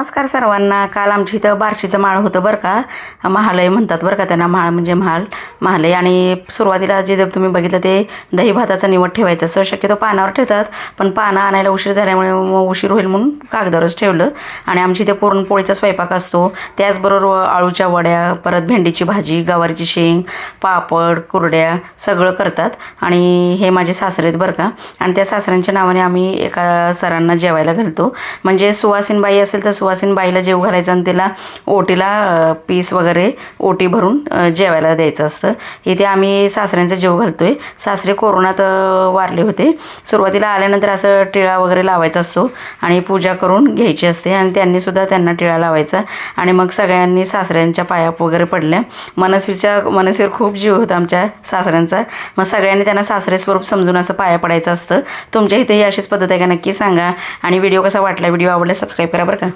नमस्कार सर्वांना. काल आमच्या इथं बार्शीचं माळ होतं बरं का. महालय म्हणतात बरं का त्यांना. माळ म्हणजे महालय. आणि सुरुवातीला जे तुम्ही बघितलं ते दही भाताचं निवड ठेवायचं असतं. शक्यतो पानावर ठेवतात, पण पानं आणायला उशीर झाल्यामुळे उशीर होईल म्हणून कागदावरच ठेवलं. आणि आमच्या इथे पुरणपोळीचा स्वयंपाक असतो. त्याचबरोबर आळूच्या वड्या, परत भेंडीची भाजी, गवारीची शेंग, पापड, कुरड्या सगळं करतात. आणि हे माझे सासरे आहेत बरं का. आणि त्या सासऱ्यांच्या नावाने आम्ही एका सरांना जेवायला घालतो. म्हणजे सुवासीन बाई असेल तर सुवासीन बाईला जेव घालायचं आणि तिला ओटीला पीस वगैरे ओटी भरून जेवायला द्यायचं असतं. इथे आम्ही सासऱ्यांचं जेव घालतोय. सासरे कोरोनात वारले होते. सुरुवातीला आल्यानंतर असं टिळा वगैरे लावायचा असतो आणि पूजा करून घ्यायची असते. आणि त्यांनीसुद्धा त्यांना टिळा लावायचा. आणि मग सगळ्यांनी सासऱ्यांच्या पाया वगैरे पडल्या. मनस्वीवर खूप जीव होता आमच्या सासऱ्यांचा. मग सगळ्यांनी त्यांना सासरे स्वरूप समजून असं पाया पडायचं असतं. तुमच्या इथेही अशीच पद्धत आहे का नक्की सांगा. आणि व्हिडिओ कसा वाटला, व्हिडिओ आवडला सबस्क्राईब करा बरं का.